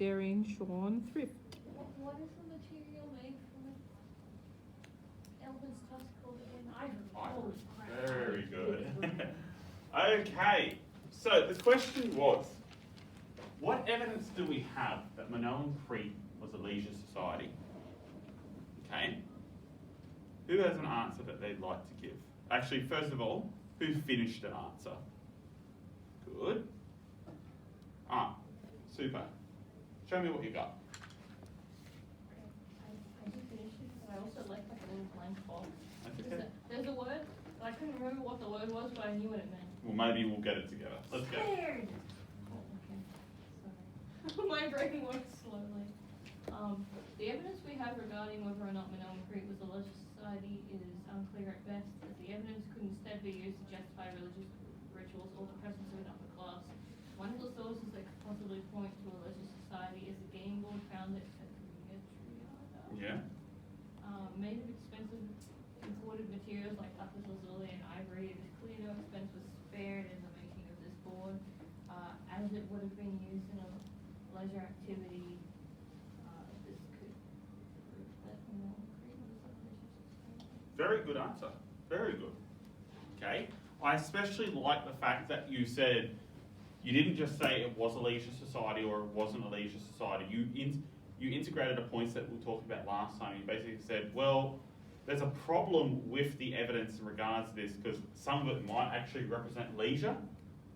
Staring, Sean, Thrift. What is the material made from it? Elephant's tusk called again? Ivory. Oh, crap. Very good. Okay, so the question was, what evidence do we have that Minoan Crete was a leisure society? Okay. Who has an answer that they'd like to give? Actually, first of all, who finished an answer? Good. Ah, super. Show me what you got. I did finish it, but I also like a little blank box. That's okay. There's a word, but I couldn't remember what the word was, but I knew what it meant. Well, maybe we'll get it together. Let's go. Scared! Oh, okay. Sorry. My brain works slowly. The evidence we have regarding whether or not Minoan Crete was a leisure society is unclear at best, as the evidence could instead be used to justify religious rituals or the presence of an upper class. One of the sources that could possibly point to a leisure society is the game board found at Triada. Yeah. Made of expensive imported materials like lapis lazuli and ivory, it is clear no expense was spared in the making of this board, as it would have been used in a leisure activity. This could prove that Minoan Crete was a leisure society. Very good answer. Very good. Okay. I especially like the fact that you said you didn't just say it was a leisure society or it wasn't a leisure society. You integrated the points that we talked about last time. You basically said, well, there's a problem with the evidence in regards to this because some of it might actually represent leisure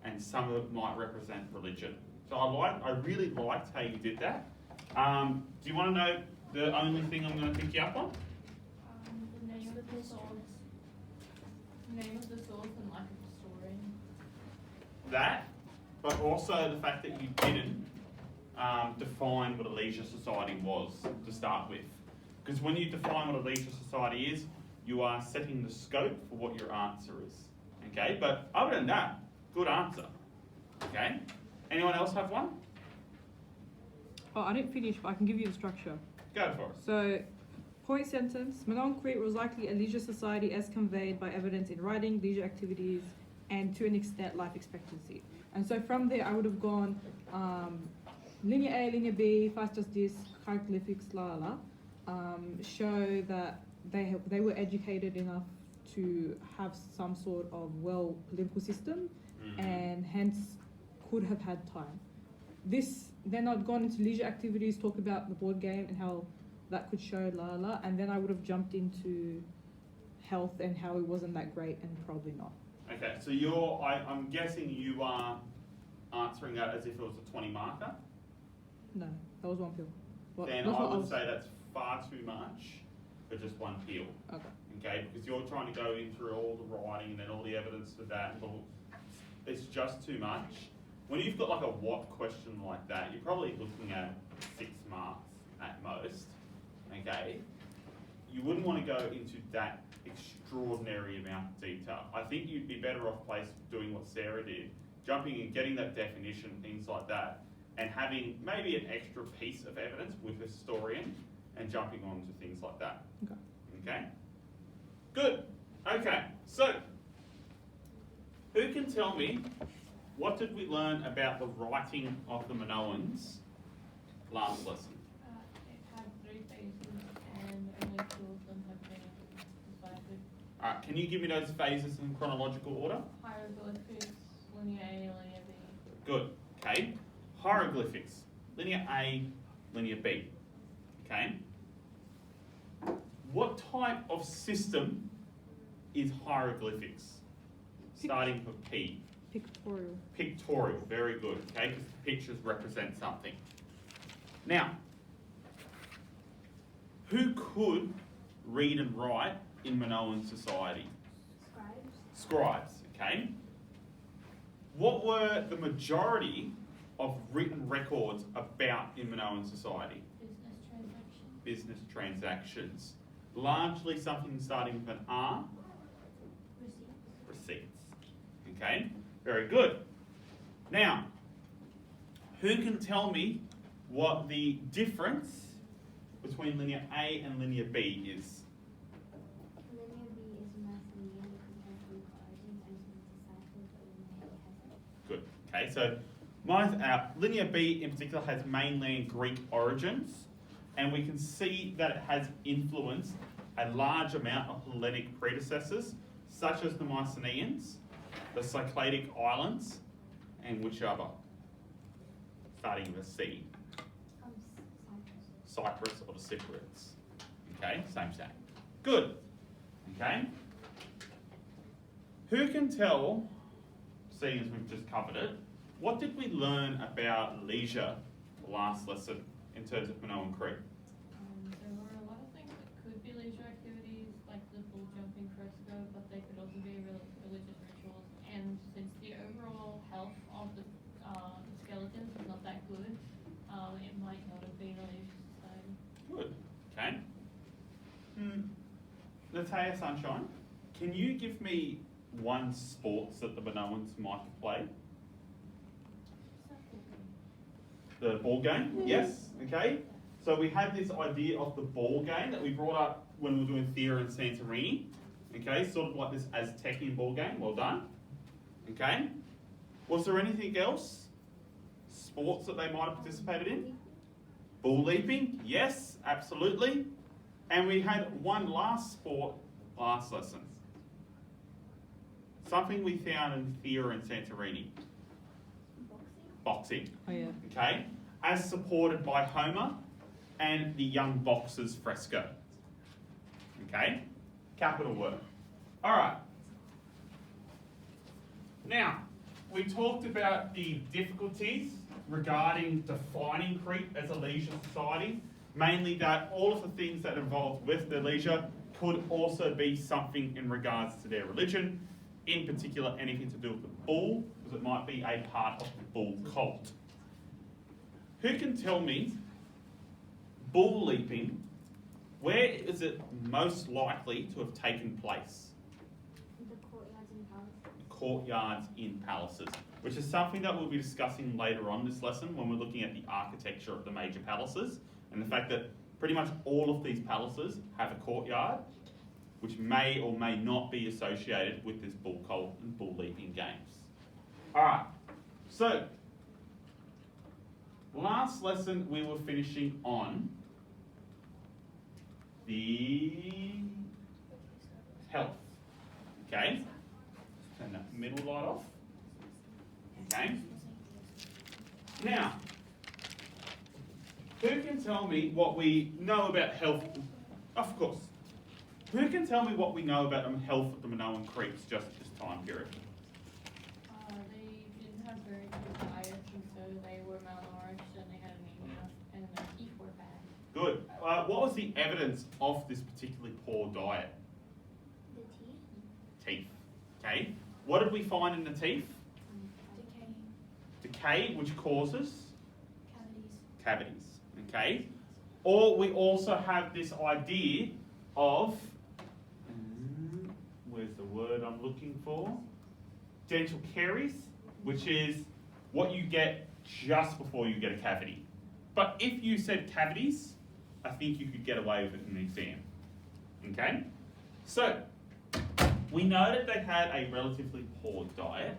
and some of it might represent religion. So I really liked how you did that. Do you want to know the only thing I'm going to pick you up on? The name of the source. Name of the source and lack of historian. That, but also the fact that you didn't define what a leisure society was to start with. Because when you define what a leisure society is, you are setting the scope for what your answer is. Okay, but other than that, good answer. Okay, anyone else have one? Oh, I didn't finish, but I can give you the structure. Go for it. So, point sentence, Minoan Crete was likely a leisure society as conveyed by evidence in writing, leisure activities, and to an extent life expectancy. And so from there I would have gone linear A, linear B, fast just this, hieroglyphics, show that they were educated enough to have some sort of well political system and hence could have had time. Then I'd gone into leisure activities, talk about the board game and how that could show and then I would have jumped into health and how it wasn't that great and probably not. Okay, so I'm guessing you are answering that as if it was a 20 marker. No, that was one pill. Then I would say that's far too much for just one peel. Okay. Okay, because you're trying to go in through all the writing and then all the evidence for that. It's just too much. When you've got like a what question like that, you're probably looking at 6 marks at most. Okay, you wouldn't want to go into that extraordinary amount of detail. I think you'd be better off placed doing what Sarah did, jumping and getting that definition, things like that, and having maybe an extra piece of evidence with a historian and jumping on to things like that. Okay. Okay? Good. Okay, so who can tell me what did we learn about the writing of the Minoans last lesson? It had 3 phases and only 2 of them have been deciphered. Alright, can you give me those phases in chronological order? Hieroglyphics, linear A, linear B. Good. Okay. Hieroglyphics. Linear A, linear B. Okay. What type of system is hieroglyphics? Starting with P. Pictorial. Pictorial. Very good. Okay, because the pictures represent something. Now, who could read and write in Minoan society? Scribes. Scribes. Okay. What were the majority of written records about in Minoan society? Business transactions. Business transactions. Largely something starting with an R. Receipts. Receipts. Okay, very good. Now, who can tell me what the difference between linear A and linear B is? Linear B is math linear because it has Greek origins and is deciphered, but linear A hasn't. Good. Okay, so Linear B in particular has mainland Greek origins, and we can see that it has influenced a large amount of Hellenic predecessors, such as the Mycenaeans, the Cycladic Islands, and which other? Starting with a C. Cyprus. Cyprus or the Cypriots. Okay, same. Good. Okay. Who can tell, seeing as we've just covered it, what did we learn about leisure last lesson in terms of Minoan Crete? There were a lot of things that could be leisure activities, like the bull jumping fresco, but they could also be religious rituals. And since the overall health of the skeletons was not that good, it might not have been a leisure society. Good. Okay. Natalia Sunshine, can you give me one sports that the Minoans might have played? The ball game? Yes. Okay. So we had this idea of the ball game that we brought up when we were doing Thea and Santorini. Okay, sort of like this Aztecian ball game. Well done. Okay. Was there anything else? Sports that they might have participated in? Bull leaping? Yes, absolutely. And we had one last sport last lesson. Something we found in Thea and Santorini. Boxing. Oh yeah. Okay, as supported by Homer and the young boxer's fresco. Okay, capital work. All right. Now, we talked about the difficulties regarding defining Crete as a leisure society, mainly that all of the things that involved with their leisure could also be something in regards to their religion, in particular anything to do with the bull, because it might be a part of the bull cult. Who can tell me, bull leaping, where is it most likely to have taken place? The courtyards in palaces. Courtyards in palaces, which is something that we'll be discussing later on this lesson when we're looking at the architecture of the major palaces, and the fact that pretty much all of these palaces have a courtyard, which may or may not be associated with this bull cult and bull leaping games. Alright, so last lesson we were finishing on the health. Okay, turn that middle light off. Okay, now who can tell me what we know about health? Of course. Who can tell me what we know about the health of the Minoan Cretes just at this time period? They didn't have very good diets, and so they were malnourished and they had anemia, and their teeth were bad. Good. What was the evidence of this particularly poor diet? The teeth. Teeth. Okay. What did we find in the teeth? Decay. Decay, which causes Cavities. cavities. Okay. Or we also have this idea of, where's the word I'm looking for? Dental caries, which is what you get just before you get a cavity. But if you said cavities, I think you could get away with it in the exam. Okay? So, we know that they had a relatively poor diet.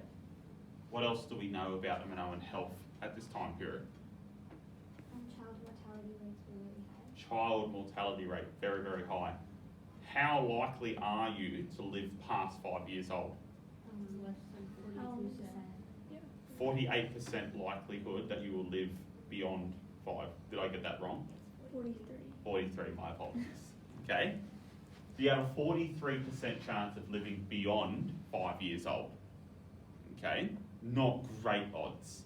What else do we know about the Minoan health at this time period? Child mortality rates were really high. Child mortality rate, very, very high. How likely are you to live past 5 years old? Less than 42%. 48% likelihood that you will live beyond 5. Did I get that wrong? 43. 43, my apologies. Okay? So you have a 43% chance of living beyond 5 years old. Okay? Not great odds.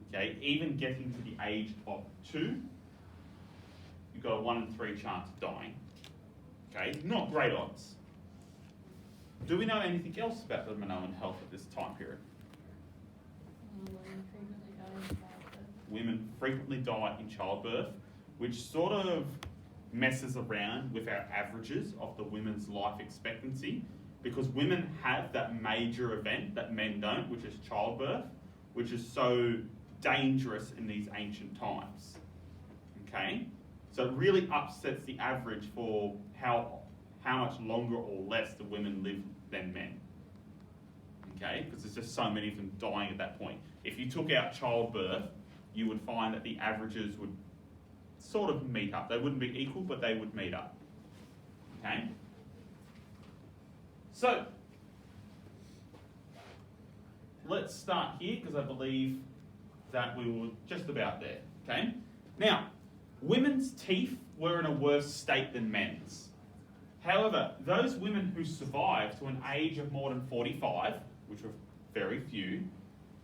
Okay? Even getting to the age of 2, you've got a 1 in 3 chance of dying. Okay? Not great odds. Do we know anything else about the Minoan health at this time period? Women frequently die in childbirth, which sort of messes around with our averages of the women's life expectancy, because women have that major event that men don't, which is childbirth, which is so dangerous in these ancient times. Okay? So it really upsets the average for how much longer or less the women live than men. Okay? Because there's just so many of them dying at that point. If you took out childbirth, you would find that the averages would sort of meet up. They wouldn't be equal, but they would meet up. Okay? So, let's start here because I believe that we were just about there. Okay? Now, women's teeth were in a worse state than men's. However, those women who survived to an age of more than 45, which were very few,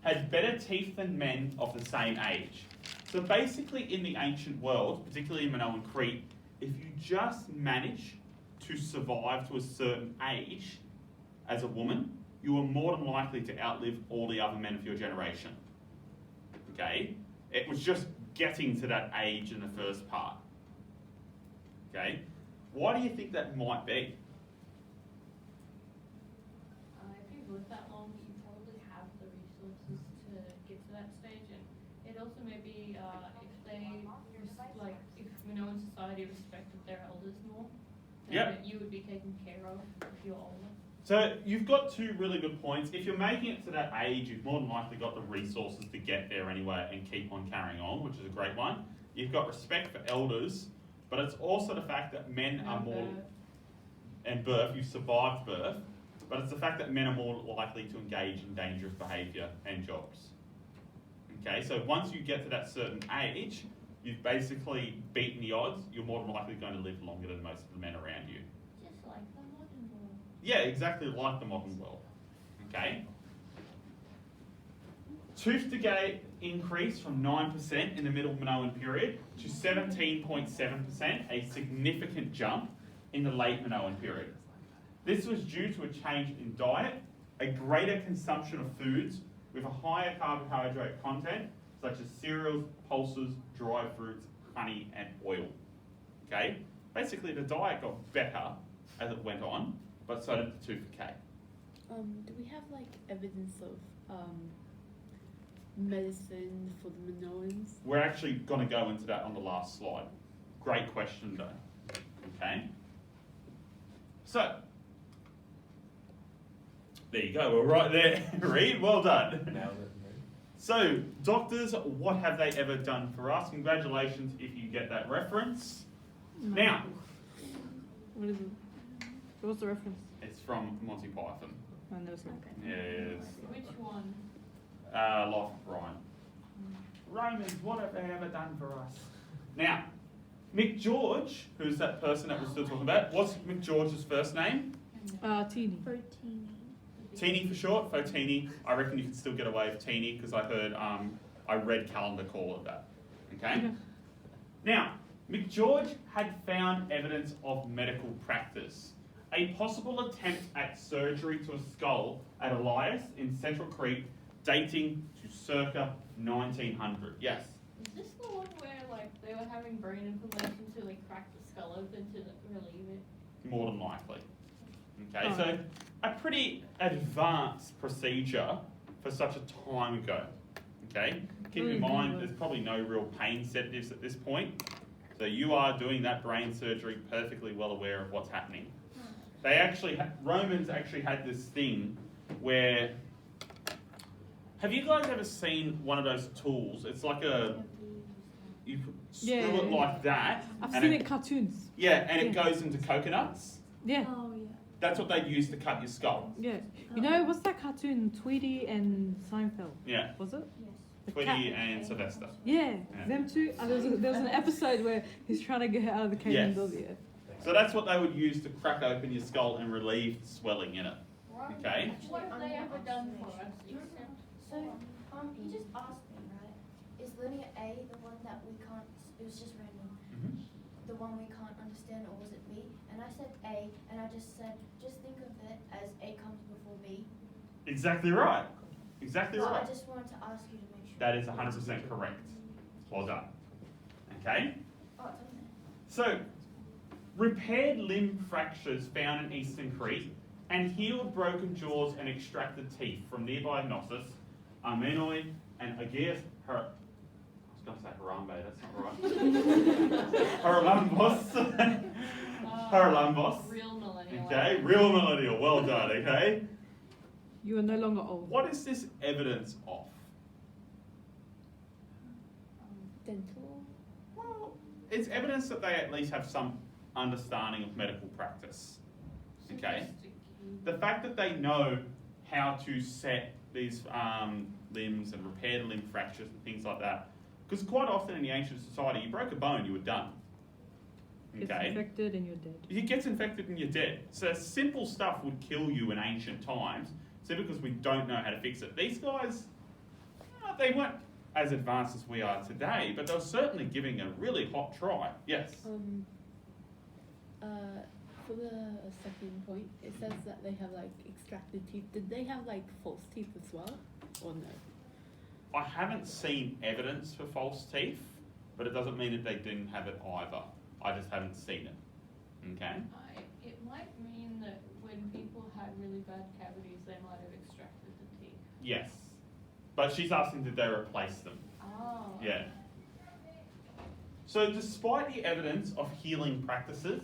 had better teeth than men of the same age. So basically in the ancient world, particularly in Minoan Crete, if you just manage to survive to a certain age as a woman, you are more than likely to outlive all the other men of your generation. Okay? It was just getting to that age in the first part. Okay? Why do you think that might be? If you've lived that long, you probably have the resources to get to that stage, and it also may be if Minoan society respected their elders more, then you would be taken care of if you're older. So you've got two really good points. If you're making it to that age, you've more than likely got the resources to get there anyway and keep on carrying on, which is a great one. You've got respect for elders, but it's also the fact that men are more... And birth, you've survived birth, but it's the fact that men are more likely to engage in dangerous behaviour and jobs. Okay, so once you get to that certain age, you've basically beaten the odds, you're more than likely going to live longer than most of the men around you. Just like the modern world. Yeah, exactly like the modern world. Okay? Tooth decay increased from 9% in the Middle Minoan period to 17.7%, a significant jump in the late Minoan period. This was due to a change in diet, a greater consumption of foods with a higher carbohydrate content, such as cereals, pulses, dried fruits, honey, and oil. Okay? Basically, the diet got better as it went on, but so did the tooth decay. Do we have like evidence of medicine for the Minoans? We're actually going to go into that on the last slide. Great question, though. Okay? So, there you go, we're right there. Reed, well done. So, doctors, what have they ever done for us? Congratulations if you get that reference. Now, What is it? What's the reference? it's from Monty Python. I never seen it. Yes. Which one? Life of Brian. Romans, what have they ever done for us? Now, Mick George, who's that person that we're still talking about, what's Mick George's first name? Teeny. Protein. Teeny for short, Fotini. I reckon you can still get away with Teeny because I heard, I read Calendar call it that. Okay? Now, Mick George had found evidence of medical practice. A possible attempt at surgery to a skull at Elias in central Crete, dating to circa 1900. Yes? Is this the one where they were having brain inflammation to crack the skull open to relieve it? More than likely. Okay, so a pretty advanced procedure for such a time ago. Okay? Keep in mind there's probably no real pain sedatives at this point. So you are doing that brain surgery perfectly well aware of what's happening. They actually, Romans actually had this thing where, have you guys ever seen one of those tools? It's like you screw it like that. I've seen it in cartoons. Yeah, and it goes into coconuts. Yeah. Oh yeah. That's what they'd use to cut your skull. Yeah. You know, what's that cartoon? Tweety and Seinfeld. Yeah, Was it? Yes. The Tweety cat. and Sylvester. Yeah. Yeah. Them two. There was an episode where he's trying to get her out of the cave and Yes. does it. So that's what they would use to crack open your skull and relieve the swelling in it. Okay? What have they ever done for us except So, he just asked me, right? Is linear A the one that we can't? It was just random. Mm-hmm. The one we can't understand, or was it B? And I said A, and I just said, just think of it as A comes before B. Exactly right. Exactly So right. I just wanted to ask you to make sure. That is 100% correct. Well done. Okay? Oh, it's on there. So, repaired limb fractures found in eastern Crete and healed broken jaws and extracted teeth from nearby Knossos, Minoan, and Aegeus I was going to say Harambe, that's not right. Haralambos. Haralambos. real millennial? Okay, real millennial, well done, okay? You are no longer old. What is this evidence of? dental? Well, it's evidence that they at least have some understanding of medical practice. Okay. The fact that they know how to set these limbs and repair the limb fractures and things like that. Because quite often in the ancient society, you broke a bone, you were done. It's Okay? infected and you're dead. It gets infected and you're dead. So simple stuff would kill you in ancient times, simply because we don't know how to fix it. These guys, they weren't as advanced as we are today, but they were certainly giving a really hot try. Yes? For the second point, it says that they have like extracted teeth. Did they have like false teeth as well, or no? I haven't seen evidence for false teeth, but it doesn't mean that they didn't have it either. I just haven't seen it. Okay? It might mean that when people had really bad cavities, they might have extracted the teeth. Yes. But she's asking did they replace them? Oh. Yeah. So despite the evidence of healing practices,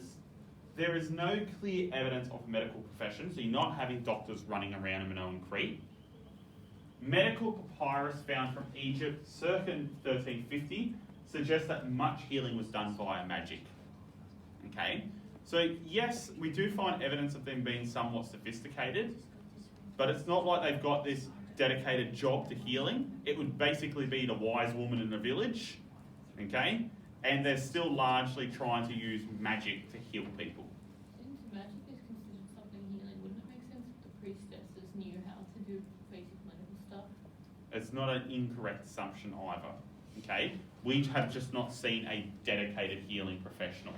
there is no clear evidence of medical profession, so you're not having doctors running around in Minoan Crete. Medical papyrus found from Egypt circa 1350 suggests that much healing was done via magic. Okay? So yes, we do find evidence of them being somewhat sophisticated, but it's not like they've got this dedicated job to healing. It would basically be the wise woman in the village, okay? And they're still largely trying to use magic to heal people. Since magic is considered something healing, wouldn't it make sense that the priestesses knew how to do basic medical stuff? It's not an incorrect assumption either, okay? We have just not seen a dedicated healing professional.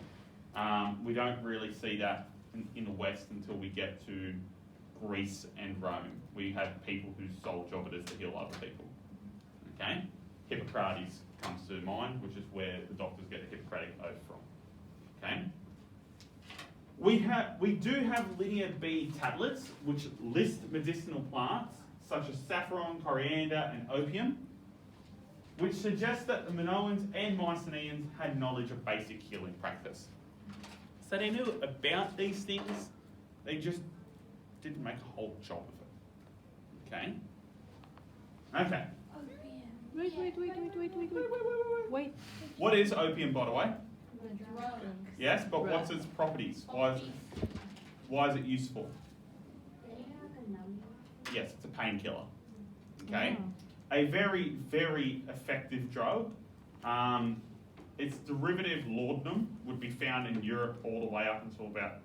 We don't really see that in the West until we get to Greece and Rome. We have people whose sole job it is to heal other people, okay? Hippocrates comes to mind, which is where the doctors get the Hippocratic oath from. Okay. We do have Linear B tablets which list medicinal plants such as saffron, coriander, and opium, which suggests that the Minoans and Mycenaeans had knowledge of basic healing practice. So they knew about these things, they just didn't make a whole job of it. Okay. Okay. Wait. What is opium, by the way? The drug. Yes, but what's its properties? Why is it useful? Yes, it's a painkiller. Okay, a very, very effective drug. Its derivative laudanum would be found in Europe all the way up until about